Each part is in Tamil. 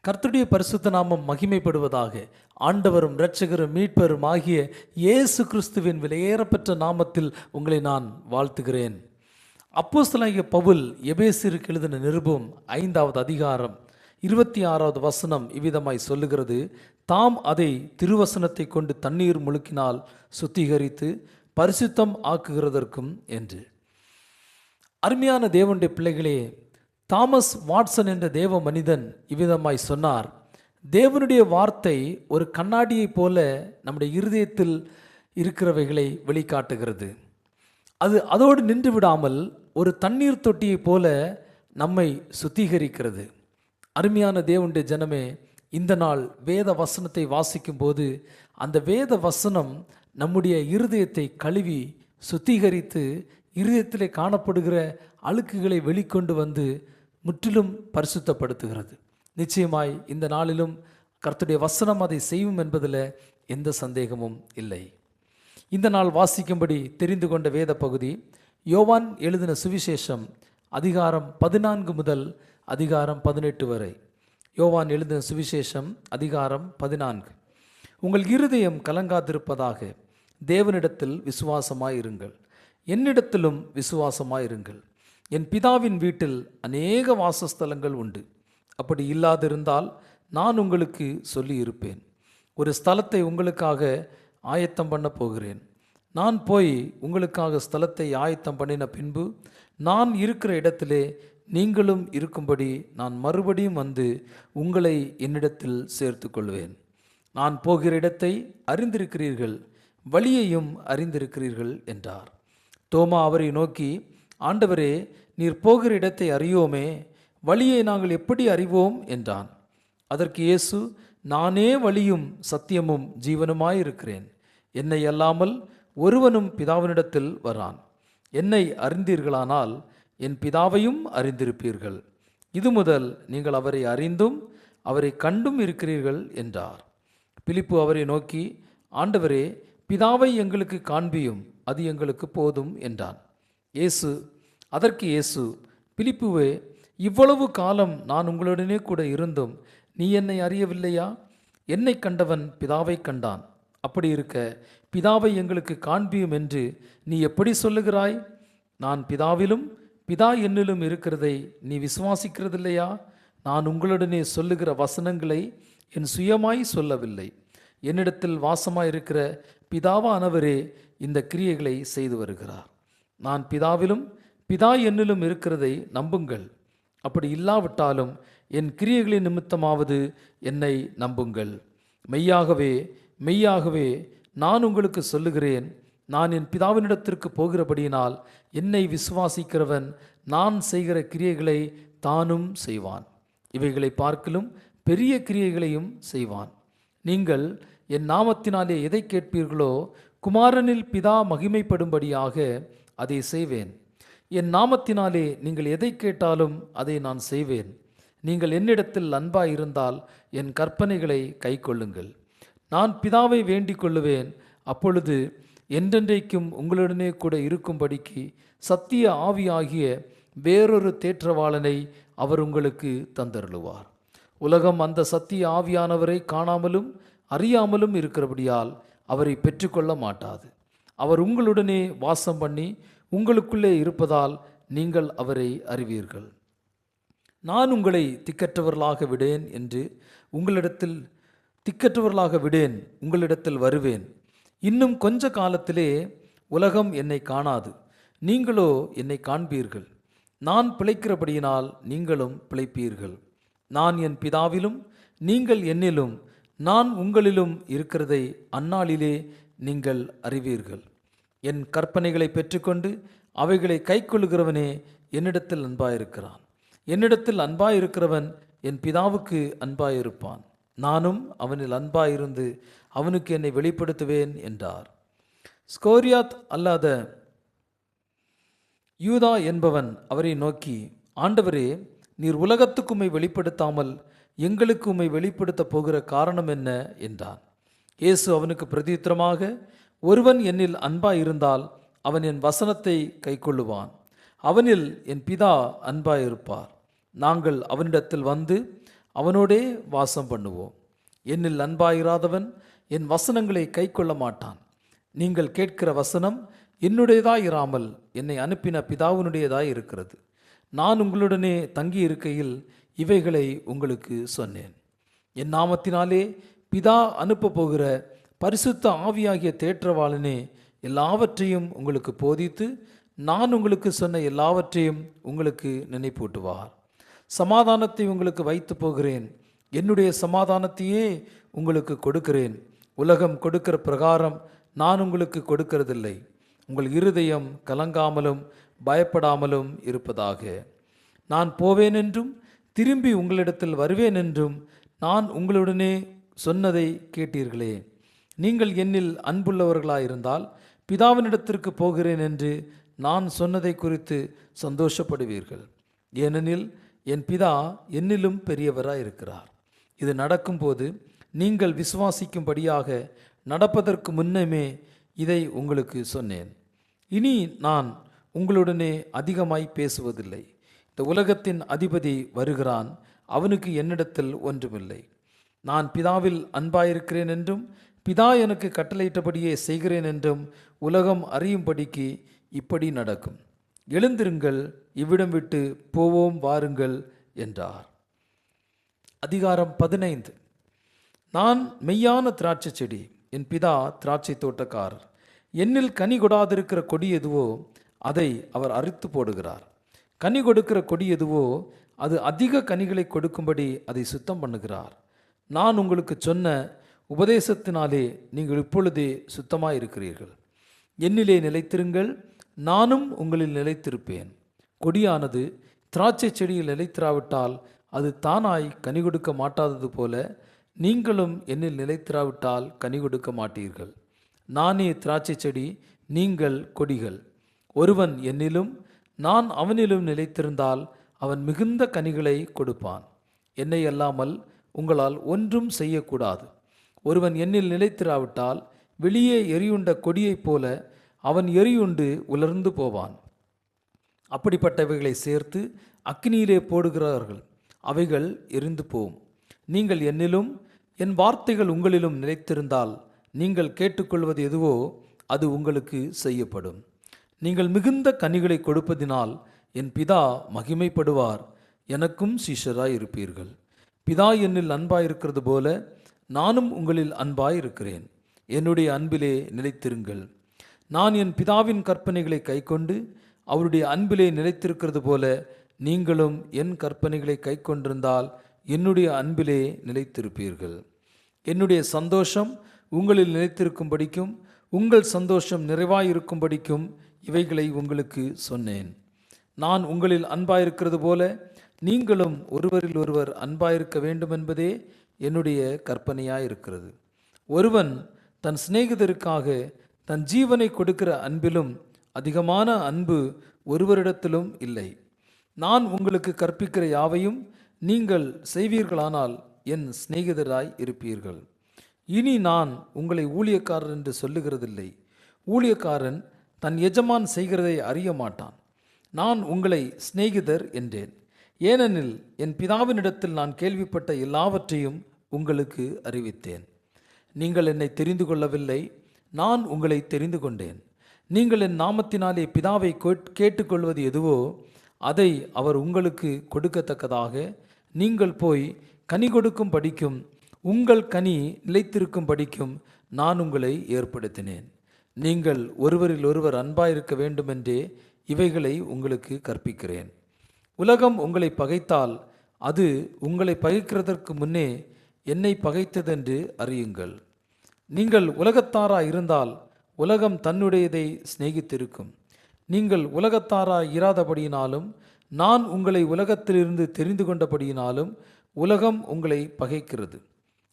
கர்த்தருடைய பரிசுத்த நாமம் மகிமைப்படுவதாக. ஆண்டவரும் இரட்சகரும் மீட்பரும் ஆகிய இயேசு கிறிஸ்துவின் விலையேறப்பெற்ற நாமத்தில் உங்களை நான் வாழ்த்துகிறேன். அப்போஸ்தலனாகிய பவுல் எபேசியருக்கு எழுதின நிருபம் 5வது அதிகாரம் 26வது வசனம் இவ்விதமாய் சொல்லுகிறது: தாம் அதை திருவசனத்தை கொண்டு தண்ணீர் முழுக்கினால் சுத்திகரித்து பரிசுத்தம் ஆக்குகிறதற்கும் என்று. அருமையான தேவனுடைய பிள்ளைகளே, தாமஸ் வாட்சன் என்ற தேவ மனிதன் இவ்விதமாய் சொன்னார்: தேவனுடைய வார்த்தை ஒரு கண்ணாடியைப் போல நம்முடைய இருதயத்தில் இருக்கிறவைகளை வெளிக்காட்டுகிறது. அது அதோடு நின்று விடாமல் ஒரு தண்ணீர் தொட்டியைப் போல நம்மை சுத்திகரிக்கிறது. அருமையான தேவனுடைய ஜனமே, இந்த நாள் வேத வசனத்தை வாசிக்கும் போது அந்த வேத வசனம் நம்முடைய இருதயத்தை கழுவி சுத்திகரித்து இருதயத்திலே காணப்படுகிற அழுக்குகளை வெளிக்கொண்டு வந்து முற்றிலும் பரிசுத்தப்படுத்துகிறது. நிச்சயமாய் இந்த நாளிலும் கர்த்தருடைய வசனம் அதை செய்யும் என்பதில் எந்த சந்தேகமும் இல்லை. இந்த நாள் வாசிக்கும்படி தெரிந்து கொண்ட வேத பகுதி யோவான் எழுதின சுவிசேஷம் அதிகாரம் 14 முதல் அதிகாரம் 18 வரை. யோவான் எழுதின சுவிசேஷம் அதிகாரம் 14. உங்கள் இருதயம் கலங்காதிருப்பதாக, தேவனிடத்தில் விசுவாசமாயிருங்கள், என்னிடத்திலும் விசுவாசமாயிருங்கள். என் பிதாவின் வீட்டில் அநேக வாசஸ்தலங்கள் உண்டு. அப்படி இல்லாதிருந்தால் நான் உங்களுக்கு சொல்லியிருப்பேன். ஒரு ஸ்தலத்தை உங்களுக்காக ஆயத்தம் பண்ண போகிறேன். நான் போய் உங்களுக்காக ஸ்தலத்தை ஆயத்தம் பண்ணின பின்பு நான் இருக்கிற இடத்திலே நீங்களும் இருக்கும்படி நான் மறுபடியும் வந்து உங்களை என்னிடத்தில் சேர்த்து கொள்வேன். நான் போகிற இடத்தை அறிந்திருக்கிறீர்கள், வழியையும் அறிந்திருக்கிறீர்கள் என்றார். தோமா அவரை நோக்கி, ஆண்டவரே, நீர் போகிற இடத்தை அறியோமே, வழியை நாங்கள் எப்படி அறிவோம் என்றான். அதற்கு இயேசு, நானே வழியும் சத்தியமும் ஜீவனுமாயிருக்கிறேன். என்னை அல்லாமல் ஒருவனும் பிதாவினிடத்தில் வரான். என்னை அறிந்தீர்களானால் என் பிதாவையும் அறிந்திருப்பீர்கள். இது முதல் நீங்கள் அவரை அறிந்தும் அவரை கண்டும் இருக்கிறீர்கள் என்றார். பிலிப்பு அவரை நோக்கி, ஆண்டவரே, பிதாவை எங்களுக்கு காண்பியும், அது எங்களுக்கு போதும் என்றான். அதற்கு இயேசு, பிலிப்புவே, இவ்வளவு காலம் நான் உங்களுடனே கூட இருந்தும் நீ என்னை அறியவில்லையா? என்னை கண்டவன் பிதாவை கண்டான். அப்படி இருக்க பிதாவை எங்களுக்கு காண்பியும் என்று நீ எப்படி சொல்லுகிறாய்? நான் பிதாவிலும் பிதா என்னிலும் இருக்கிறதை நீ விசுவாசிக்கிறதில்லையா? நான் உங்களுடனே சொல்லுகிற வசனங்களை என் சுயமாய் சொல்லவில்லை. என்னிடத்தில் வாசமாயிருக்கிற பிதாவானவரே இந்த கிரியைகளை செய்து வருகிறார். நான் பிதாவிலும் பிதா என்னிலும் இருக்கிறதை நம்புங்கள். அப்படி இல்லாவிட்டாலும் என் கிரியைகளின் நிமித்தமாவது என்னை நம்புங்கள். மெய்யாகவே மெய்யாகவே நான் உங்களுக்கு சொல்லுகிறேன், நான் என் பிதாவினிடத்திற்கு போகிறபடியினால் என்னை விசுவாசிக்கிறவன் நான் செய்கிற கிரியைகளை தானும் செய்வான், இவைகளை பார்க்கிலும் பெரிய கிரியைகளையும் செய்வான். நீங்கள் என் நாமத்தினாலே எதை கேட்பீர்களோ குமாரனில் பிதா மகிமைப்படும்படியாக அதை செய்வேன். என் நாமத்தினாலே நீங்கள் எதை கேட்டாலும் அதை நான் செய்வேன். நீங்கள் என்னிடத்தில் அன்பாயிருந்தால் என் கற்பனைகளை கைக்கொள்ளுங்கள். நான் பிதாவை வேண்டிக் கொள்ளுவேன், அப்பொழுது என்றென்றைக்கும் உங்களுடனே கூட இருக்கும்படிக்கு சத்திய ஆவியாகிய வேறொரு தேற்றவாளனை அவர் உங்களுக்கு தந்தருளுவார். உலகம் அந்த சத்திய ஆவியானவரை காணாமலும் அறியாமலும் இருக்கிறபடியால் அவரை பெற்றுக்கொள்ள மாட்டாது. அவர் உங்களுடனே வாசம் பண்ணி உங்களுக்குள்ளே இருப்பதால் நீங்கள் அவரை அறிவீர்கள். நான் உங்களை திக்கற்றவர்களாக விடேன் என்று உங்களிடத்தில் வருவேன். இன்னும் கொஞ்ச காலத்திலே உலகம் என்னை காணாது, நீங்களோ என்னை காண்பீர்கள். நான் பிழைக்கிறபடியினால் நீங்களும் பிழைப்பீர்கள். நான் என் பிதாவிலும் நீங்கள் என்னிலும் நான் உங்களிலும் இருக்கிறதை அந்நாளிலே நீங்கள் அறிவீர்கள். என் கற்பனைகளை பெற்றுக்கொண்டு அவைகளை கைக்கொள்ளுகிறவனே என்னிடத்தில் அன்பாயிருக்கிறான். என்னிடத்தில் அன்பாயிருக்கிறவன் என் பிதாவுக்கு அன்பாயிருப்பான். நானும் அவனில் அன்பாயிருந்து அவனுக்கு என்னை வெளிப்படுத்துவேன் என்றார். ஸ்கோரியாத் அல்லாத யூதா என்பவன் அவரை நோக்கி, ஆண்டவரே, நீர் உலகத்துக்கு உம்மை வெளிப்படுத்தாமல் எங்களுக்கு உம்மை வெளிப்படுத்த போகிற காரணம் என்ன என்றான். இயேசு அவனுக்கு பிரதியுத்தரமாக, ஒருவன் என்னில் அன்பாயிருந்தால் அவன் என் வசனத்தை கைக்கொள்ளுவான். அவனில் என் பிதா அன்பாயிருப்பார். நாங்கள் அவனிடத்தில் வந்து அவனோடே வாசம் பண்ணுவோம். என்னில் அன்பாயிராதவன் என் வசனங்களை கைக்கொள்ள மாட்டான். நீங்கள் கேட்கிற வசனம் என்னுடையதாய் இராமல் என்னை அனுப்பின பிதாவினுடையதாய் இருக்கிறது. நான் உங்களுடனே தங்கி இருக்கையில் இவைகளை உங்களுக்கு சொன்னேன். என் நாமத்தினாலே பிதா அனுப்ப போகிற பரிசுத்த ஆவியாகிய தேற்றவாளனே எல்லாவற்றையும் உங்களுக்கு போதித்து நான் உங்களுக்கு சொன்ன எல்லாவற்றையும் உங்களுக்கு நினைப்பூட்டுவார். சமாதானத்தை உங்களுக்கு வைத்து போகிறேன், என்னுடைய சமாதானத்தையே உங்களுக்கு கொடுக்கிறேன். உலகம் கொடுக்கிற பிரகாரம் நான் உங்களுக்கு கொடுக்கிறதில்லை. உங்கள் இருதயம் கலங்காமலும் பயப்படாமலும் இருப்பதாக. நான் போவேன் என்றும் திரும்பி உங்களிடத்தில் வருவேன் என்றும் நான் உங்களுடனே சொன்னதை கேட்டீர்களே. நீங்கள் என்னில் அன்புள்ளவர்களாயிருந்தால் பிதாவினிடத்திற்கு போகிறேன் என்று நான் சொன்னதை குறித்து சந்தோஷப்படுவீர்கள். ஏனெனில் என் பிதா என்னிலும் பெரியவராயிருக்கிறார். இது நடக்கும்போது நீங்கள் விசுவாசிக்கும்படியாக நடப்பதற்கு முன்னமே இதை உங்களுக்கு சொன்னேன். இனி நான் உங்களுடனே அதிகமாய் பேசுவதில்லை. இந்த உலகத்தின் அதிபதி வருகிறான், அவனுக்கு என்னிடத்தில் ஒன்றுமில்லை. நான் பிதாவில் அன்பாயிருக்கிறேன் என்றும் பிதா எனக்கு கட்டளையிட்டபடியே செய்கிறேன் என்றும் உலகம் அறியும்படிக்கு இப்படி நடக்கும். எழுந்திருங்கள், இவ்விடம் விட்டு போவோம் வாருங்கள் என்றார். அதிகாரம் 15. நான் மெய்யான திராட்சை செடி, என் பிதா திராட்சை தோட்டக்காரர். என்னில் கனி கொடாதிருக்கிற கொடி எதுவோ அதை அவர் அறுத்து போடுகிறார். கனி கொடுக்கிற கொடி எதுவோ அது அதிக கனிகளை கொடுக்கும்படி அதை சுத்தம் பண்ணுகிறார். நான் உங்களுக்கு சொன்ன உபதேசத்தினாலே நீங்கள் இப்பொழுதே சுத்தமாயிருக்கிறீர்கள். என்னிலே நிலைத்திருங்கள், நானும் உங்களில் நிலைத்திருப்பேன். கொடியானது திராட்சை செடியில் நிலைத்திராவிட்டால் அது தானாய் கனி கொடுக்க மாட்டாதது போல நீங்களும் என்னில் நிலைத்திராவிட்டால் கனி கொடுக்க மாட்டீர்கள். நானே திராட்சை செடி, நீங்கள் கொடிகள். ஒருவன் என்னிலும் நான் அவனிலும் நிலைத்திருந்தால் அவன் மிகுந்த கனிகளை கொடுப்பான். என்னை அல்லாமல் உங்களால் ஒன்றும் செய்யக்கூடாது. ஒருவன் என்னில் நிலைத்திராவிட்டால் வெளியே எரியுண்ட கொடியைப் போல அவன் எரியுண்டு உலர்ந்து போவான். அப்படிப்பட்டவைகளை சேர்த்து அக்கினியிலே போடுகிறார்கள், அவைகள் எரிந்து போகும். நீங்கள் என்னிலும் என் வார்த்தைகள் உங்களிலும் நிலைத்திருந்தால் நீங்கள் கேட்டுக்கொள்வது எதுவோ அது உங்களுக்கு செய்யப்படும். நீங்கள் மிகுந்த கனிகளை கொடுப்பதினால் என் பிதா மகிமைப்படுவார், எனக்கும் சீஷராய் இருப்பீர்கள். பிதா என்னில் அன்பாயிருக்கிறது போல நானும் உங்களில் அன்பாயிருக்கிறேன். என்னுடைய அன்பிலே நிலைத்திருங்கள். நான் என் பிதாவின் கற்பனைகளை கைக்கொண்டு அவருடைய அன்பிலே நிலைத்திருக்கிறது போல நீங்களும் என் கற்பனைகளை கைக்கொண்டிருந்தால் என்னுடைய அன்பிலே நிலைத்திருப்பீர்கள். என்னுடைய சந்தோஷம் உங்களில் நிலைத்திருக்கும்படிக்கும் உங்கள் சந்தோஷம் நிறைவாயிருக்கும்படிக்கும் இவைகளை உங்களுக்கு சொன்னேன். நான் உங்களில் அன்பாயிருக்கிறது போல நீங்களும் ஒருவரில் ஒருவர் அன்பாயிருக்க வேண்டும் என்பதே என்னுடைய கற்பனையாயிருக்கிறது. ஒருவன் தன் சிநேகிதருக்காக தன் ஜீவனை கொடுக்கிற அன்பிலும் அதிகமான அன்பு ஒருவரிடத்திலும் இல்லை. நான் உங்களுக்கு கற்பிக்கிற யாவையும் நீங்கள் செய்வீர்களானால் என் சிநேகிதராய் இருப்பீர்கள். இனி நான் உங்களை ஊழியக்காரர் என்று சொல்லுகிறதில்லை. ஊழியக்காரன் தன் எஜமான் செய்கிறதை அறிய மாட்டான். நான் உங்களை சிநேகிதர் என்றேன். ஏனெனில் என் பிதாவினிடத்தில் நான் கேள்விப்பட்ட எல்லாவற்றையும் உங்களுக்கு அறிவித்தேன். நீங்கள் என்னை தெரிந்து கொள்ளவில்லை, நான் உங்களை தெரிந்து கொண்டேன். நீங்கள் என் நாமத்தினாலே பிதாவை கேட்டுக்கொள்வது எதுவோ அதை அவர் உங்களுக்கு கொடுக்கத்தக்கதாக நீங்கள் போய் கனி கொடுக்கும் படிக்கும் உங்கள் கனி நிலைத்திருக்கும் படிக்கும் நான் உங்களை ஏற்படுத்தினேன். நீங்கள் ஒருவரில் ஒருவர் அன்பாயிருக்க வேண்டுமென்றே இவைகளை உங்களுக்கு கற்பிக்கிறேன். உலகம் உங்களை பகைத்தால் அது உங்களை பகைக்கிறதற்கு முன்னே என்னை பகைத்ததென்று அறியுங்கள். நீங்கள் உலகத்தாராய் இருந்தால் உலகம் தன்னுடையதை சிநேகித்திருக்கும். நீங்கள் உலகத்தாராய் இராதபடியினாலும் நான் உங்களை உலகத்திலிருந்து தெரிந்து கொண்டபடியினாலும் உலகம் உங்களை பகைக்கிறது.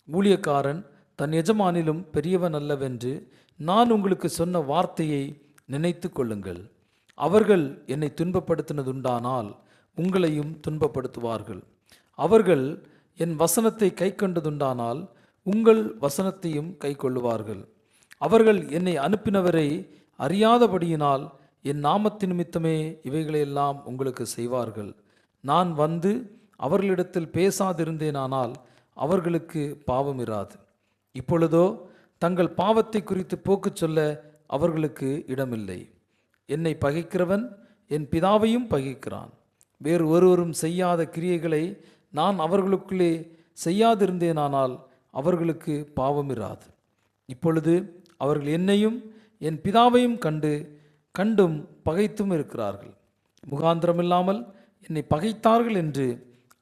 ஊழியக்காரன் தன் எஜமானிலும் பெரியவன் அல்லவென்று நான் உங்களுக்கு சொன்ன வார்த்தையை நினைத்து கொள்ளுங்கள். அவர்கள் என்னை துன்பப்படுத்தினதுண்டானால் உங்களையும் துன்பப்படுத்துவார்கள். அவர்கள் என் வசனத்தை கை கொண்டதுண்டானால் உங்கள் வசனத்தையும் கை கொள்ளுவார்கள். அவர்கள் என்னை அனுப்பினவரை அறியாதபடியினால் என் நாமத்தின் நிமித்தமே இவைகளையெல்லாம் உங்களுக்கு செய்வார்கள். நான் வந்து அவர்களிடத்தில் பேசாதிருந்தேனானால் அவர்களுக்கு பாவம் இராது. இப்பொழுதோ தங்கள் பாவத்தை குறித்து போக்கு சொல்ல அவர்களுக்கு இடமில்லை. என்னை பகைக்கிறவன் என் பிதாவையும் பகைக்கிறான். வேறு ஒருவரும் செய்யாத கிரியைகளை நான் அவர்களுக்குள்ளே செய்யாதிருந்தேனானால் அவர்களுக்கு பாவம் இராது. இப்பொழுது அவர்கள் என்னையும் என் பிதாவையும் கண்டும் பகைத்தும் இருக்கிறார்கள். முகாந்திரமில்லாமல் என்னை பகைத்தார்கள் என்று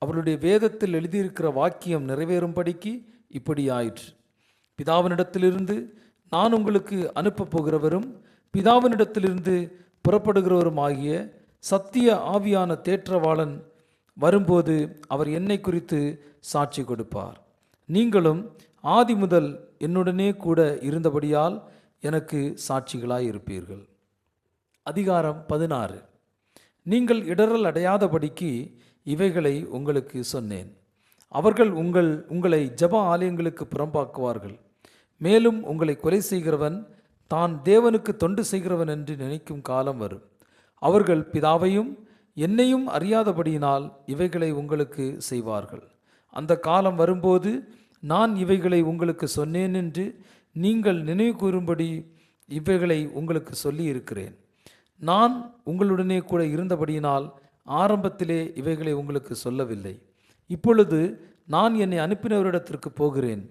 அவருடைய வேதத்தில் எழுதியிருக்கிற வாக்கியம் நிறைவேறும்படிக்கு இப்படி ஆயிற்று. பிதாவினிடத்திலிருந்து நான் உங்களுக்கு அனுப்பப் போகிறவரும் பிதாவினிடத்திலிருந்து புறப்படுகிறவரும் ஆகிய சத்திய ஆவியான தேற்றவாளன் வரும்போது அவர் என்னை குறித்து சாட்சி கொடுப்பார். நீங்களும் ஆதி முதல் என்னுடனே கூட இருந்தபடியால் எனக்கு சாட்சிகளாய் இருப்பீர்கள். அதிகாரம் 16. நீங்கள் இடறல் அடையாதபடிக்கு இவைகளை உங்களுக்கு சொன்னேன். அவர்கள் உங்களை ஜெப ஆலயங்களுக்கு புறம்பாக்குவார்கள். மேலும் உங்களை கொலை செய்கிறவன் தான் தேவனுக்கு தொண்டு செய்கிறவன் என்று நினைக்கும் காலம் வரும். அவர்கள் பிதாவையும் என்னையும் அறியாதபடியினால் இவைகளை உங்களுக்கு செய்வார்கள். அந்த காலம் வரும்போது நான் இவைகளை உங்களுக்கு சொன்னேன் என்று நீங்கள் நினைவு கூறும்படி இவைகளை உங்களுக்கு சொல்லி இருக்கிறேன். நான் உங்களுடனே கூட இருந்தபடியினால் ஆரம்பத்திலே இவைகளை உங்களுக்கு சொல்லவில்லை. இப்பொழுது நான் என்னை அனுப்பினவரிடத்திற்கு போகிறேன்.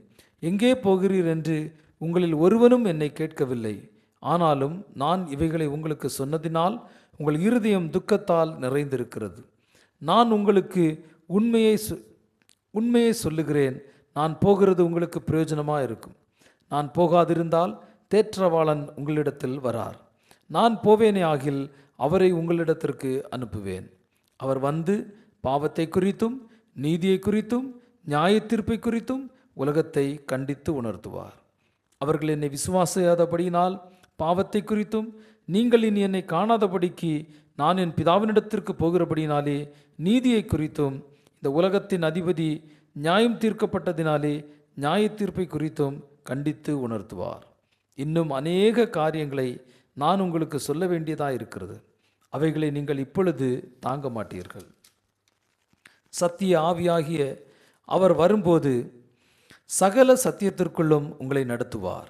எங்கே போகிறீர் என்று உங்களில் ஒருவனும் என்னை கேட்கவில்லை. ஆனாலும் நான் இவைகளை உங்களுக்கு சொன்னதினால் உங்கள் இருதயம் துக்கத்தால் நிறைந்திருக்கிறது. நான் உங்களுக்கு உண்மையை சொல்லுகிறேன். நான் போகிறது உங்களுக்கு பிரயோஜனமாக இருக்கும். நான் போகாதிருந்தால் தேற்றவாளன் உங்களிடத்தில் வரார். நான் போவேனே ஆகில் அவரை உங்களிடத்திற்கு அனுப்புவேன். அவர் வந்து பாவத்தை குறித்தும் நீதியை குறித்தும் நியாய தீர்ப்பை குறித்தும் உலகத்தை கண்டித்து உணர்த்துவார். அவர்கள் என்னை விசுவாசியாதபடியினால் பாவத்தை குறித்தும் நீங்கள் இனி என்னை காணாதபடிக்கு நான் என் பிதாவினிடத்திற்கு போகிறபடினாலே நீதியை குறித்தும் இந்த உலகத்தின் அதிபதி நியாயம் தீர்க்கப்பட்டதினாலே நியாய தீர்ப்பை குறித்தும் கண்டித்து உணர்த்துவார். இன்னும் அநேக காரியங்களை நான் உங்களுக்கு சொல்ல வேண்டியதாக இருக்கிறது. அவைகளை நீங்கள் இப்பொழுது தாங்க மாட்டீர்கள். சத்திய ஆவியாகிய அவர் வரும்போது சகல சத்தியத்திற்குள்ளும் உங்களை நடத்துவார்.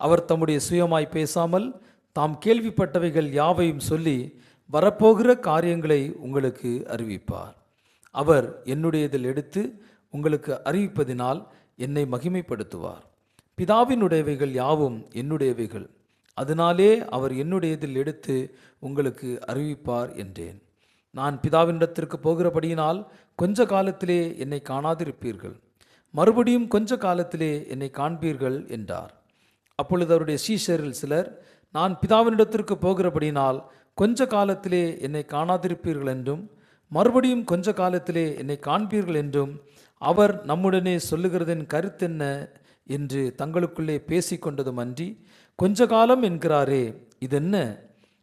அவர் தம்முடைய சுயமாய் பேசாமல் தாம் கேள்விப்பட்டவைகள் யாவையும் சொல்லி வரப்போகிற காரியங்களை உங்களுக்கு அறிவிப்பார். அவர் என்னுடையதில் எடுத்து உங்களுக்கு அறிவிப்பதினால் என்னை மகிமைப்படுத்துவார். பிதாவினுடையவைகள் யாவும் என்னுடையவைகள், அதனாலே அவர் என்னுடையதில் எடுத்து உங்களுக்கு அறிவிப்பார் என்றேன். நான் பிதாவினிடத்திற்கு போகிறபடியினால் கொஞ்ச காலத்திலே என்னை காணாதிருப்பீர்கள், மறுபடியும் கொஞ்ச காலத்திலே என்னை காண்பீர்கள் என்றார். அப்பொழுது அவருடைய சீஷரில் சிலர், நான் பிதாவினிடத்திற்கு போகிறபடியினால் கொஞ்ச காலத்திலே என்னை காணாதிருப்பீர்கள் என்றும் மறுபடியும் கொஞ்ச காலத்திலே என்னை காண்பீர்கள் என்றும் அவர் நம்முடனே சொல்லுகிறதின் கருத்தென்ன என்று தங்களுக்குள்ளே பேசிக்கொண்டதும் அன்றி, கொஞ்ச காலம் என்கிறாரே, இதென்ன?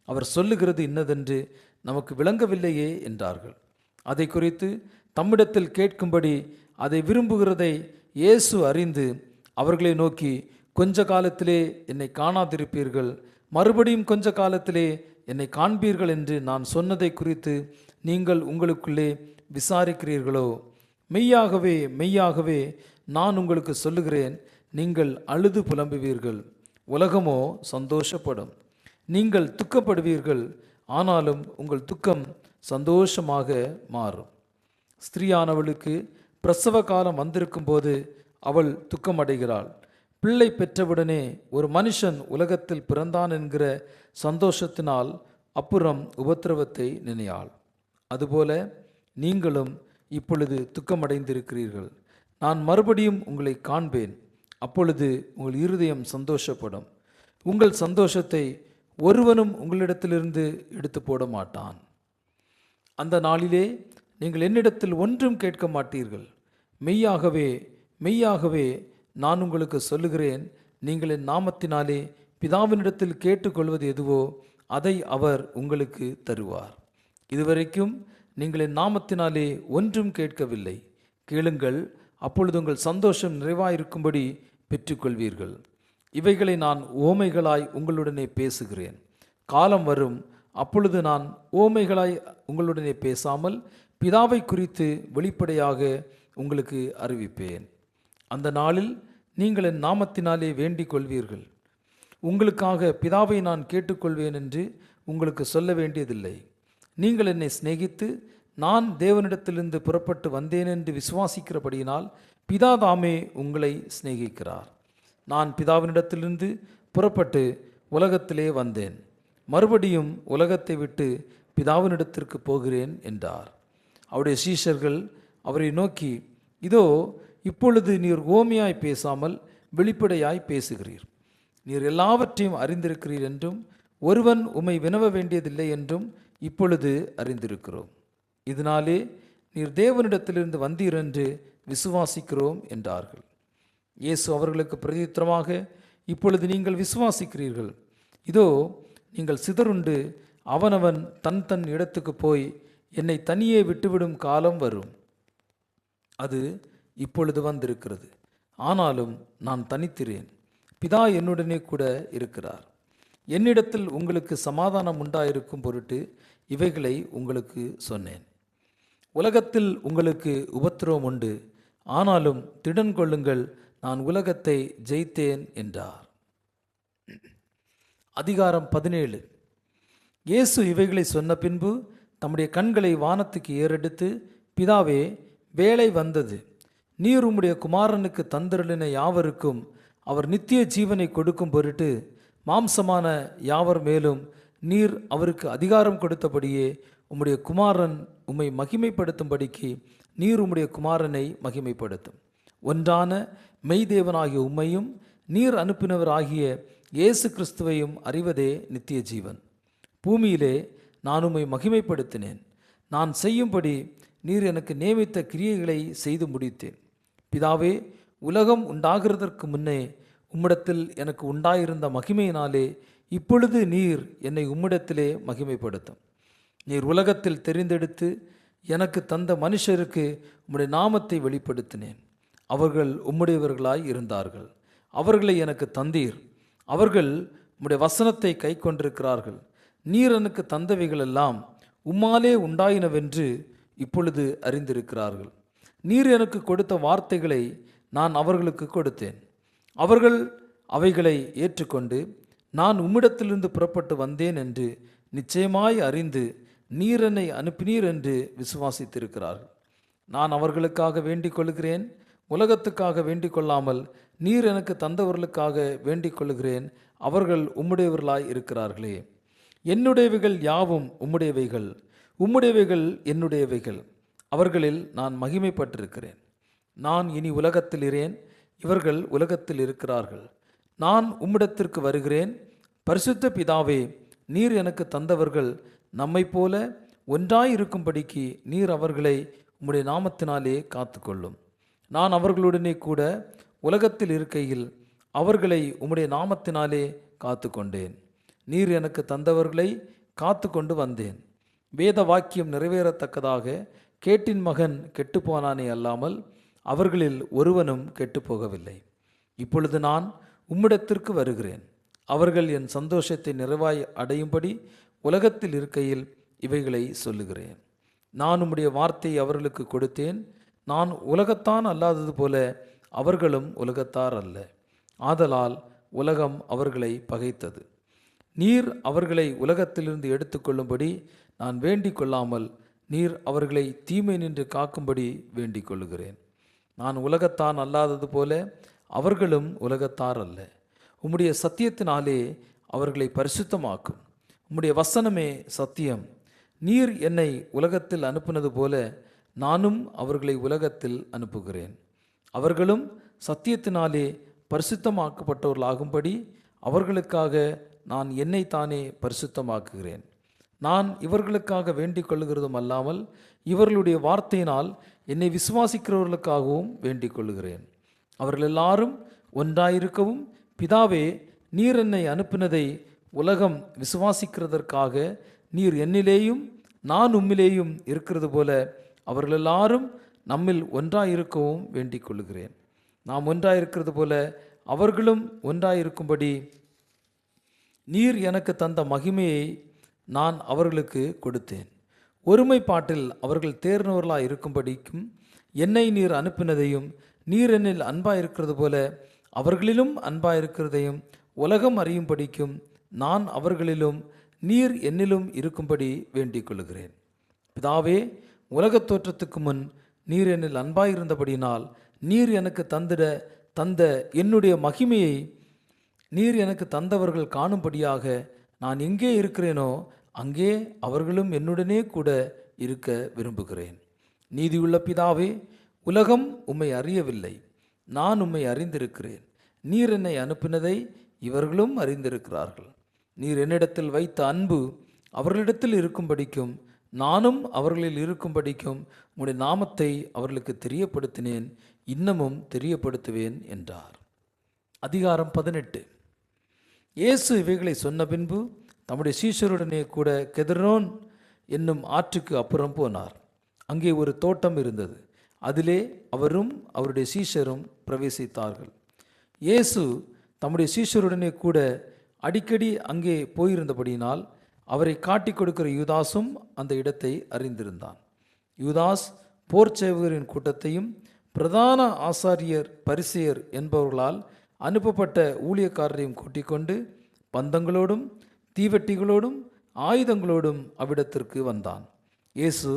அவர் சொல்லுகிறது இன்னதென்று நமக்கு விளங்கவில்லையே என்றார்கள். அதை குறித்து தம்மிடத்தில் கேட்கும்படி அதை விரும்புகிறதை இயேசு அறிந்து அவர்களை நோக்கி, கொஞ்ச காலத்திலே என்னை காணாதிருப்பீர்கள், மறுபடியும் கொஞ்ச காலத்திலே என்னை காண்பீர்கள் என்று நான் சொன்னதை குறித்து நீங்கள் உங்களுக்குள்ளே விசாரிக்கிறீர்களோ? மெய்யாகவே மெய்யாகவே நான் உங்களுக்கு சொல்லுகிறேன், நீங்கள் அழுது புலம்புவீர்கள், உலகமோ சந்தோஷப்படும். நீங்கள் துக்கப்படுவீர்கள், ஆனாலும் உங்கள் துக்கம் சந்தோஷமாக மாறும். ஸ்திரீயானவளுக்கு பிரசவ காலம் வந்திருக்கும் போது அவள் துக்கமடைகிறாள். பிள்ளை பெற்றவுடனே ஒரு மனுஷன் உலகத்தில் பிறந்தான் என்கிற சந்தோஷத்தினால் அப்புறம் உபத்திரவத்தை நினையாள். அதுபோல நீங்களும் இப்பொழுது துக்கமடைந்திருக்கிறீர்கள். நான் மறுபடியும் உங்களை காண்பேன், அப்பொழுது உங்கள் இருதயம் சந்தோஷப்படும். உங்கள் சந்தோஷத்தை ஒருவனும் உங்களிடத்திலிருந்து எடுத்து போட மாட்டான். அந்த நாளிலே நீங்கள் என்னிடத்தில் ஒன்றும் கேட்க மாட்டீர்கள். மெய்யாகவே மெய்யாகவே நான் உங்களுக்கு சொல்லுகிறேன், நீங்கள் என் நாமத்தினாலே பிதாவினிடத்தில் கேட்டுக்கொள்வது எதுவோ அதை அவர் உங்களுக்கு தருவார். இதுவரைக்கும் நீங்கள் என் நாமத்தினாலே ஒன்றும் கேட்கவில்லை. கேளுங்கள், அப்பொழுது உங்கள் சந்தோஷம் நிறைவாயிருக்கும்படி பெற்றுக்கொள்வீர்கள். இவைகளை நான் ஓமைகளாய் உங்களுடனே பேசுகிறேன். காலம் வரும், அப்பொழுது நான் ஓமைகளாய் உங்களுடனே பேசாமல் பிதாவை குறித்து வெளிப்படையாக உங்களுக்கு அறிவிப்பேன். அந்த நாளில் நீங்கள் என் நாமத்தினாலே வேண்டிக் கொள்வீர்கள். உங்களுக்காக பிதாவை நான் கேட்டுக்கொள்வேன் என்று உங்களுக்கு சொல்ல வேண்டியதில்லை. நீங்கள் என்னை சிநேகித்து நான் தேவனிடத்திலிருந்து புறப்பட்டு வந்தேன் என்று விசுவாசிக்கிறபடியினால் பிதா தாமே உங்களை சிநேகிக்கிறார். நான் பிதாவினிடத்திலிருந்து புறப்பட்டு உலகத்திலே வந்தேன், மறுபடியும் உலகத்தை விட்டு பிதாவினிடத்திற்கு போகிறேன் என்றார். அவருடைய சீஷர்கள் அவரை நோக்கி, இதோ இப்பொழுது நீர் ஓமையாய் பேசாமல் வெளிப்படையாய் பேசுகிறீர். நீர் எல்லாவற்றையும் அறிந்திருக்கிறீர் என்றும் ஒருவன் உம்மை வினவ வேண்டியதில்லை என்றும் இப்பொழுது அறிந்திருக்கிறோம். இதனாலே நீர் தேவனிடத்திலிருந்து வந்தீர் என்று விசுவாசிக்கிறோம் என்றார்கள். இயேசு அவர்களுக்கு பிரதியுத்தரமாக, இப்பொழுது நீங்கள் விசுவாசிக்கிறீர்கள். இதோ நீங்கள் சிதறுண்டு அவனவன் தன் தன் இடத்துக்கு போய் என்னை தனியே விட்டுவிடும் காலம் வரும். அது இப்பொழுது வந்திருக்கிறது. ஆனாலும் நான் தனித்திரேன், பிதா என்னுடனே கூட இருக்கிறார். என்னிடத்தில் உங்களுக்கு சமாதானம் உண்டாயிருக்கும் பொருட்டு இவைகளை உங்களுக்கு சொன்னேன். உலகத்தில் உங்களுக்கு உபத்திரவம் உண்டு, ஆனாலும் திடன் கொள்ளுங்கள், நான் உலகத்தை ஜெயித்தேன் என்றார். அதிகாரம் 17. இயேசு இவைகளை சொன்ன பின்பு தம்முடைய கண்களை வானத்துக்கு ஏறெடுத்து, பிதாவே, வேளை வந்தது. நீர் உம்முடைய குமாரனுக்கு தந்திரளின யாவருக்கும் அவர் நித்திய ஜீவனை கொடுக்கும் பொருட்டு மாம்சமான யாவர் மேலும் நீர் அவருக்கு அதிகாரம் கொடுத்தபடியே உம்முடைய குமாரன் உம்மை மகிமைப்படுத்தும்படிக்கு நீர் உம்முடைய குமாரனை மகிமைப்படுத்தும். ஒன்றான மெய்தேவனாகிய உம்மையும் நீர் அனுப்பினவராகிய இயேசு கிறிஸ்துவையும் அறிவதே நித்திய ஜீவன். பூமியிலே நான் உம்மை மகிமைப்படுத்தினேன். நான் செய்யும்படி நீர் எனக்கு நியமித்த கிரியைகளை செய்து முடித்தேன். பிதாவே, உலகம் உண்டாகிறதற்கு முன்னே உம்மிடத்தில் எனக்கு உண்டாயிருந்த மகிமையினாலே இப்பொழுது நீர் என்னை உம்மிடத்திலே மகிமைப்படுத்தும். நீர் உலகத்தில் தெரிந்தெடுத்து எனக்கு தந்த மனுஷருக்கு உம்முடைய நாமத்தை வெளிப்படுத்தினேன். அவர்கள் உம்முடையவர்களாய் இருந்தார்கள். அவர்களை எனக்கு தந்தீர். அவர்கள் உம்முடைய வசனத்தை கை கொண்டிருக்கிறார்கள். நீர் எனக்கு தந்தவைகளெல்லாம் உம்மாலே உண்டாயினவென்று இப்பொழுது அறிந்திருக்கிறார்கள். நீர் எனக்கு கொடுத்த வார்த்தைகளை நான் அவர்களுக்கு கொடுத்தேன். அவர்கள் அவைகளை ஏற்றுக்கொண்டு நான் உம்மிடத்திலிருந்து புறப்பட்டு வந்தேன் என்று நிச்சயமாய் அறிந்து நீர் என்னை அனுப்பினீர் என்று விசுவாசித்திருக்கிறார்கள். நான் அவர்களுக்காக வேண்டிக் கொள்கிறேன், உலகத்துக்காக வேண்டிக் கொள்ளாமல் நீர் எனக்கு தந்தவர்களுக்காக வேண்டிக் கொள்கிறேன். அவர்கள் உம்முடையவர்களாய் இருக்கிறார்களே. என்னுடையவைகள் யாவும் உம்முடையவைகள், உம்முடையவைகள் என்னுடையவைகள். அவர்களில் நான் மகிமைப்பட்டிருக்கிறேன். நான் இனி உலகத்தில் இரேன், இவர்கள் உலகத்தில் இருக்கிறார்கள். நான் உம்மிடத்திற்கு வருகிறேன். பரிசுத்த பிதாவே, நீர் எனக்கு தந்தவர்கள் நம்மை போல ஒன்றாயிருக்கும்படிக்கு நீர் அவர்களை உம்முடைய நாமத்தினாலே காத்துக்கொள்ளும். நான் அவர்களுடனே கூட உலகத்தில் இருக்கையில் அவர்களை உம்முடைய நாமத்தினாலே காத்து கொண்டேன். நீர் எனக்கு தந்தவர்களை காத்து கொண்டு வந்தேன். வேத வாக்கியம் நிறைவேறத்தக்கதாக கேட்டின் மகன் கெட்டுப்போனானே அல்லாமல் அவர்களில் ஒருவனும் கெட்டுப்போகவில்லை. இப்பொழுது நான் உம்மிடத்திற்கு வருகிறேன். அவர்கள் என் சந்தோஷத்தை நிறைவாய் அடையும்படி உலகத்தில் இருக்கையில் இவைகளை சொல்லுகிறேன். நான் உம்முடைய வார்த்தையை அவர்களுக்கு கொடுத்தேன். நான் உலகத்தான் அல்லாதது போல அவர்களும் உலகத்தார் அல்ல. ஆதலால் உலகம் அவர்களை பகைத்தது. நீர் அவர்களை உலகத்திலிருந்து எடுத்துக்கொள்ளும்படி நான் வேண்டிக் கொள்ளாமல் நீர் அவர்களை தீமை நின்று காக்கும்படி வேண்டிக் கொள்ளுகிறேன். நான் உலகத்தான் அல்லாதது போல அவர்களும் உலகத்தார் அல்ல. உம்முடைய சத்தியத்தினாலே அவர்களை பரிசுத்தமாக்கும். உம்முடைய வசனமே சத்தியம். நீர் என்னை உலகத்தில் அனுப்புனது போல நானும் அவர்களை உலகத்தில் அனுப்புகிறேன். அவர்களும் சத்தியத்தினாலே பரிசுத்தமாக்கப்பட்டவர்களாகும்படி அவர்களுக்காக நான் என்னைத்தானே பரிசுத்தமாக்குகிறேன். நான் இவர்களுக்காக வேண்டிக் கொள்ளுகிறதும் அல்லாமல் இவர்களுடைய வார்த்தையினால் என்னை விசுவாசிக்கிறவர்களுக்காகவும் வேண்டிக் கொள்ளுகிறேன். அவர்கள் எல்லாரும் ஒன்றாயிருக்கவும் பிதாவே, நீர் என்னை அனுப்பினதை உலகம் விசுவாசிக்கிறதற்காக நீர் என்னிலேயும் நான் உம்மிலேயும் இருக்கிறது போல அவர்கள் எல்லாரும் நம்மில் ஒன்றாயிருக்கவும் வேண்டிக் கொள்ளுகிறேன். நாம் ஒன்றாயிருக்கிறது போல அவர்களும் ஒன்றாயிருக்கும்படி நீர் எனக்கு தந்த மகிமையை நான் அவர்களுக்கு கொடுத்தேன். ஒருமைப்பாட்டில் அவர்கள் தேர்ந்தவர்களாய் இருக்கும்படிக்கும் என்னை நீர் அனுப்பினதையும் நீர் என்னில் அன்பாயிருக்கிறது போல அவர்களிலும் அன்பாயிருக்கிறதையும் உலகம் அறியும்படிக்கும் நான் அவர்களிலும் நீர் என்னிலும் இருக்கும்படி வேண்டிக் கொள்கிறேன். பிதாவே, உலகத் தோற்றத்துக்கு முன் நீர் என்னில் அன்பாயிருந்தபடினால் நீர் எனக்கு தந்த என்னுடைய மகிமையை நீர் எனக்கு தந்தவர்கள் காணும்படியாக நான் எங்கே இருக்கிறேனோ அங்கே அவர்களும் என்னுடனே கூட இருக்க விரும்புகிறேன். நீதியுள்ள பிதாவே, உலகம் உம்மை அறியவில்லை, நான் உம்மை அறிந்திருக்கிறேன். நீர் என்னை அனுப்பினதை இவர்களும் அறிந்திருக்கிறார்கள். நீர் என்னிடத்தில் வைத்த அன்பு அவர்களிடத்தில் இருக்கும்படிக்கும் நானும் அவர்களில் இருக்கும்படிக்கும் உம்முடைய நாமத்தை அவர்களுக்கு தெரியப்படுத்தினேன், இன்னமும் தெரியப்படுத்துவேன் என்றார். அதிகாரம் 18. இயேசு இவைகளை சொன்ன பின்பு தம்முடைய சீஷருடனே கூட கெதரோன் என்னும் ஆற்றுக்கு அப்புறம் போனார். அங்கே ஒரு தோட்டம் இருந்தது. அதிலே அவரும் அவருடைய சீஷரும் பிரவேசித்தார்கள். இயேசு தம்முடைய சீஷருடனே கூட அடிக்கடி அங்கே போயிருந்தபடியினால் அவரை காட்டிக் கொடுக்கிற யூதாசும் அந்த இடத்தை அறிந்திருந்தான். யூதாஸ் போர் சேவகரின் கூட்டத்தையும் பிரதான ஆசாரியர் பரிசேயர் என்பவர்களால் அனுப்பப்பட்ட ஊழியக்காரரையும் கூட்டிக் கொண்டு பந்தங்களோடும் தீவெட்டிகளோடும் ஆயுதங்களோடும் அவ்விடத்திற்கு வந்தான். இயேசு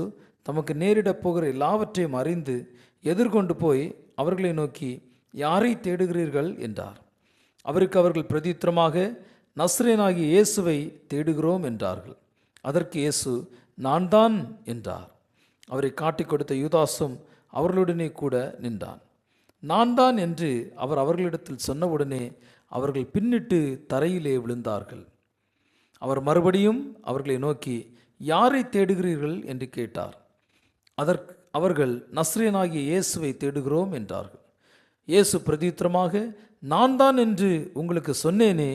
தமக்கு நேரிடப் போகிற எல்லாவற்றையும் அறிந்து எதிர்கொண்டு போய் அவர்களை நோக்கி, யாரை தேடுகிறீர்கள் என்றார். அவருக்கு அவர்கள் பிரதித்திரமாக, நஸ்ரேனாகிய இயேசுவை தேடுகிறோம் என்றார்கள். அதற்கு இயேசு, நான் தான் என்றார். அவரை காட்டிக் கொடுத்த யூதாசும் அவர்களுடனே கூட நின்றான். நான் தான் என்று அவர் அவர்களிடத்தில் சொன்னவுடனே அவர்கள் பின்னிட்டு தரையிலே விழுந்தார்கள். அவர் மறுபடியும் அவர்களை நோக்கி, யாரை தேடுகிறீர்கள் என்று கேட்டார். அவர்கள் நஸ்ரேனாகிய இயேசுவை தேடுகிறோம் என்றார்கள். இயேசு பிரதித்திரமாக, நான் தான் என்று உங்களுக்கு சொன்னேனே,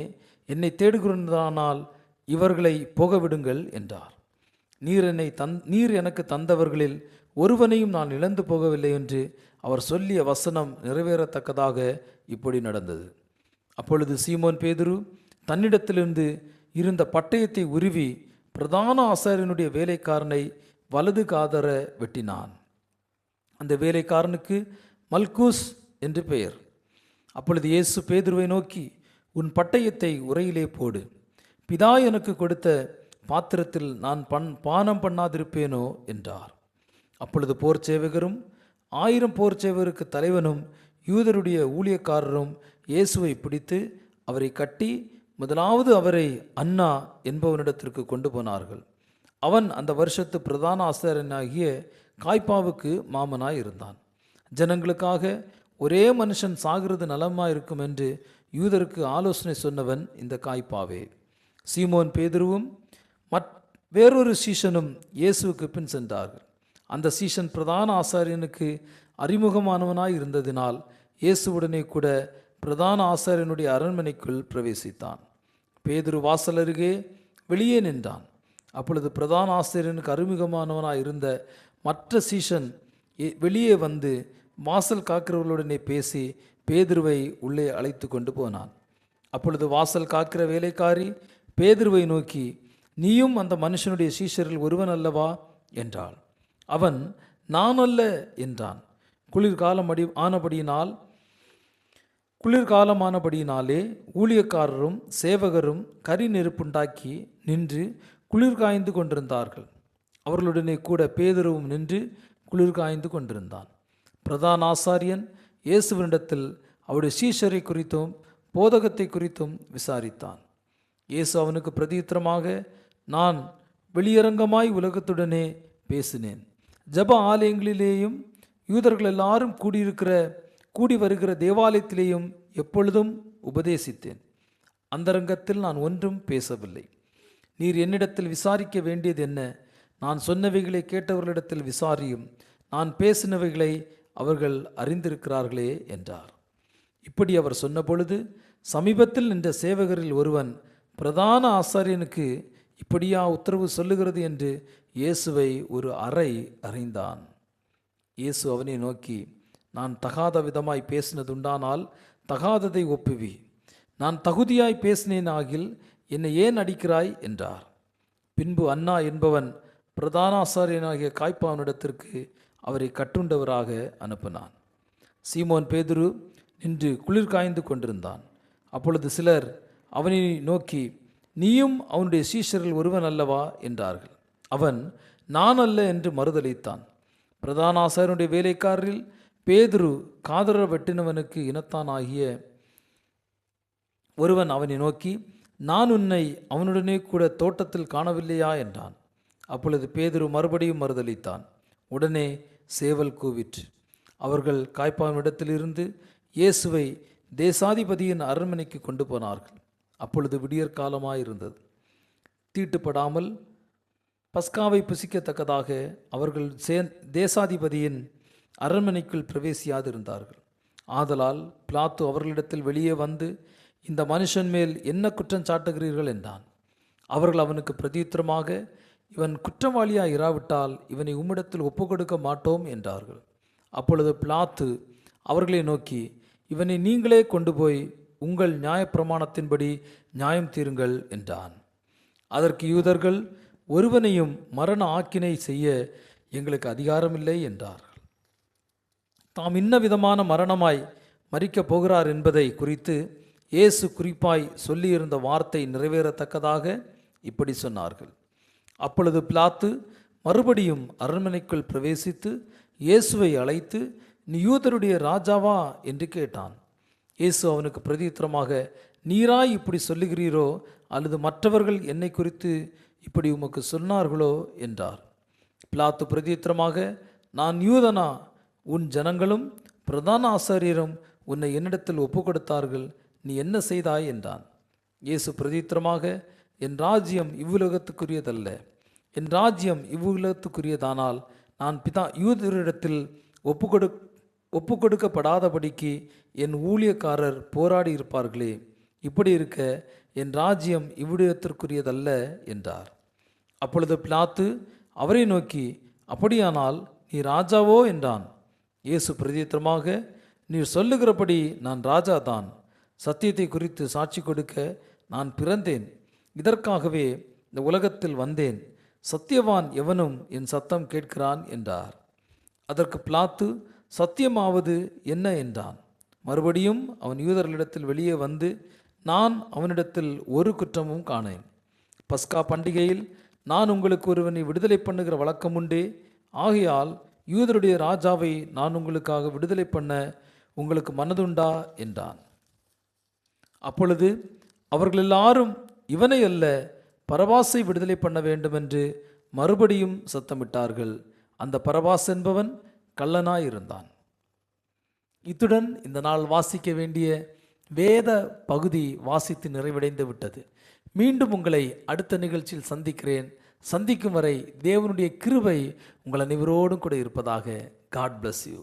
என்னை தேடுகிறதானால் இவர்களை போகவிடுங்கள் என்றார். நீர் எனக்கு தந்தவர்களில் ஒருவனையும் நான் இழந்து போகவில்லை என்று அவர் சொல்லிய வசனம் நிறைவேறத்தக்கதாக இப்படி நடந்தது. அப்பொழுது சீமோன் பேதுரு தன்னிடத்திலிருந்து இருந்த பட்டயத்தை உருவி பிரதான ஆசாரியனுடைய வேலைக்காரனை வலது காதர வெட்டினான். அந்த வேலைக்காரனுக்கு மல்கூஸ் என்று பெயர். அப்பொழுது இயேசு பேதுருவை நோக்கி, உன் பட்டயத்தை உரையிலே போடு. பிதா எனக்கு கொடுத்த பாத்திரத்தில் நான் பானம் பண்ணாதிருப்பேனோ என்றார். அப்பொழுது போர் சேவகரும் 1000 போர் சேவகருக்கு தலைவனும் யூதருடைய ஊழியக்காரரும் இயேசுவை பிடித்து அவரை கட்டி முதலாவது அவரை அன்னா என்பவனிடத்திற்கு கொண்டு போனார்கள். அவன் அந்த வருஷத்து பிரதான ஆசாரியனாகிய காய்பாவுக்கு மாமனாய் இருந்தான். ஜனங்களுக்காக ஒரே மனுஷன் சாகிறது நலமாயிருக்கும் என்று யூதருக்கு ஆலோசனை சொன்னவன் இந்த காய்பாவே. சீமோன் பேதுருவும் வேறொரு சீஷனும் இயேசுவுக்கு பின் சென்றார்கள். அந்த சீஷன் பிரதான ஆசாரியனுக்கு அறிமுகமானவனாய் இருந்ததினால் இயேசுவுடனே கூட பிரதான ஆசாரியனுடைய அரண்மனைக்குள் பிரவேசித்தான். பேதுரு வாசல் அருகே வெளியே நின்றான். அப்பொழுது பிரதான ஆசிரியனுக்கு அறிமுகமானவனாய் இருந்த மற்ற சீஷன் வெளியே வந்து வாசல் காக்கிறவர்களுடனே பேசி பேதுருவை உள்ளே அழைத்து கொண்டு போனான். அப்பொழுது வாசல் காக்கிற வேலைக்காரி பேதுருவை நோக்கி, நீயும் அந்த மனுஷனுடைய சீஷரில் ஒருவன் அல்லவா என்றாள். அவன், நான் அல்ல என்றான். குளிர்காலமானபடியினாலே ஊழியக்காரரும் சேவகரும் கரி நெருப்புண்டாக்கி நின்று குளிர் காய்ந்து கொண்டிருந்தார்கள். அவர்களுடனே கூட பேதுருவும் நின்று குளிர் காய்ந்து கொண்டிருந்தான். பிரதான ஆசாரியன் இயேசுவினிடத்தில் அவருடைய சீஷரை குறித்தும் போதகத்தை குறித்தும் விசாரித்தான். இயேசு அவனுக்கு பிரதியுத்தரமாக, நான் வெளியரங்கமாய் உலகத்துடனே பேசினேன். ஜப ஆலயங்களிலேயும் யூதர்கள் எல்லாரும் கூடி வருகிற தேவாலயத்திலேயும் எப்பொழுதும் உபதேசித்தேன். அந்தரங்கத்தில் நான் ஒன்றும் பேசவில்லை. நீர் என்னிடத்தில் விசாரிக்க வேண்டியது என்ன? நான் சொன்னவைகளை கேட்டவர்களிடத்தில் விசாரியும். நான் பேசினவைகளை அவர்கள் அறிந்திருக்கிறார்களே என்றார். இப்படி அவர் சொன்னபொழுது சமீபத்தில் நின்ற சேவகரில் ஒருவன் பிரதான ஆசாரியனுக்கு இப்படியா உத்தரவு சொல்லுகிறது என்று இயேசுவை ஒரு அறை அறிந்தான். இயேசு அவனை நோக்கி, நான் தகாத விதமாய் பேசினதுண்டானால் தகாததை ஒப்புவி. நான் தகுதியாய் பேசினேன் ஆகில் என்னை ஏன் அடிக்கிறாய் என்றார். பின்பு அன்னா என்பவன் பிரதான ஆசாரியனாகிய காய்பாவனிடத்திற்கு அவரை கட்டுண்டவராக அனுப்பினான். சீமோன் பேதுரு நின்று குளிர் காய்ந்து கொண்டிருந்தான். அப்பொழுது சிலர் அவனை நோக்கி, நீயும் அவனுடைய சீஷர்கள் ஒருவன் அல்லவா என்றார்கள். அவன், நான் அல்ல என்று மறுதளித்தான். பிரதான ஆசாரியனுடைய வேலைக்காரரில் பேதுரு காதர வெட்டினவனுக்கு இனத்தான் ஆகிய ஒருவன் அவனை நோக்கி, நான் உன்னை அவனுடனே கூட தோட்டத்தில் காணவில்லையா என்றான். அப்பொழுது பேதுரு மறுபடியும் மறுதளித்தான். உடனே சேவல் கூவிற்று. அவர்கள் காய்பாவினிடத்திலிருந்து இயேசுவை தேசாதிபதியின் அரண்மனைக்கு கொண்டு போனார்கள். அப்பொழுது விடியற் காலமாயிருந்தது. தீட்டுப்படாமல் பஸ்காவை புசிக்கத்தக்கதாக அவர்கள் தேசாதிபதியின் அரண்மனைக்குள் பிரவேசியாதிருந்தார்கள். ஆதலால் பிலாத்து அவர்களிடத்தில் வெளியே வந்து, இந்த மனுஷன் மேல் என்ன குற்றம் சாட்டுகிறீர்கள் என்றான். அவர்கள் அவனுக்கு பிரதியுத்தரமாக, இவன் குற்றவாளியாய் இராவிட்டால் இவனை உம்மிடத்தில் ஒப்புக்கொடுக்க மாட்டோம் என்றார்கள். அப்பொழுது பிலாத்து அவர்களை நோக்கி, இவனை நீங்களே கொண்டு போய் உங்கள் நியாயப்பிரமாணத்தின்படி நியாயம் தீருங்கள் என்றான். அதற்கு யூதர்கள், ஒருவனையும் மரண ஆக்கினை செய்ய எங்களுக்கு அதிகாரமில்லை என்றார்கள். தாம் இன்ன விதமான மரணமாய் மரிக்கப் போகிறார் என்பதை குறித்து இயேசு குறிப்பாய் சொல்லியிருந்த வார்த்தை நிறைவேறத்தக்கதாக இப்படி சொன்னார்கள். அப்பொழுது பிலாத்து மறுபடியும் அரண்மனைக்குள் பிரவேசித்து இயேசுவை அழைத்து, நீ யூதருடைய ராஜாவா என்று கேட்டான். இயேசு அவனுக்கு பிரதியுத்தரமாக, நீராய் இப்படி சொல்லுகிறீரோ அல்லது மற்றவர்கள் என்னை குறித்து இப்படி உமக்கு சொன்னார்களோ என்றார். பிலாத்து பிரதியுத்தரமாக, நான் யூதனா? உன் ஜனங்களும் பிரதான ஆசாரியரும் உன்னை என்னிடத்தில் ஒப்பு கொடுத்தார்கள், நீ என்ன செய்தாய் என்றான். இயேசு பிரதியுத்தரமாக, என் ராஜ்யம் இவ்வுலகத்துக்குரியதல்ல. என் ராஜ்யம் இவ்வுலகத்துக்குரியதானால் நான் யூதரிடத்தில் ஒப்பு கொடுக்கப்படாதபடிக்கு என் ஊழியக்காரர் போராடி இருப்பார்களே. இப்படி இருக்க என் ராஜ்யம் இவ்விடத்திற்குரியதல்ல என்றார். அப்பொழுது பிலாத்து அவரை நோக்கி, அப்படியானால் நீ ராஜாவோ என்றான். இயேசு பிரதியுத்தரமாக, நீர் சொல்லுகிறபடி நான் ராஜாதான். சத்தியத்தை குறித்து சாட்சி கொடுக்க நான் பிறந்தேன். இதற்காகவே இந்த உலகத்தில் வந்தேன். சத்தியவான் எவனும் என் சத்தம் கேட்கிறான் என்றார். அதற்கு பிலாத்து, சத்தியமாவது என்ன என்றான். மறுபடியும் அவன் யூதர்களிடத்தில் வெளியே வந்து, நான் அவனிடத்தில் ஒரு குற்றமும் காணேன். பஸ்கா பண்டிகையில் நான் உங்களுக்கு ஒருவனை விடுதலை பண்ணுகிற வழக்கம் உண்டே. ஆகையால் யூதருடைய ராஜாவை நான் உங்களுக்காக விடுதலை பண்ண உங்களுக்கு மனதுண்டா என்றான். அப்பொழுது அவர்கள் எல்லாரும், இவனை அல்ல, பரபாசை விடுதலை பண்ண வேண்டும் என்று மறுபடியும் சத்தமிட்டார்கள். அந்த பரபாஸ் என்பவன் கள்ளனாயிருந்தான். இத்துடன் இந்த நாள் வாசிக்க வேண்டிய வேத பகுதி வாசித்து நிறைவடைந்து விட்டது. மீண்டும் உங்களை அடுத்த நிகழ்ச்சியில் சந்திக்கிறேன். சந்திக்கும் வரை தேவனுடைய கிருபை உங்கள் அனைவரோடும் கூட இருப்பதாக. God bless you.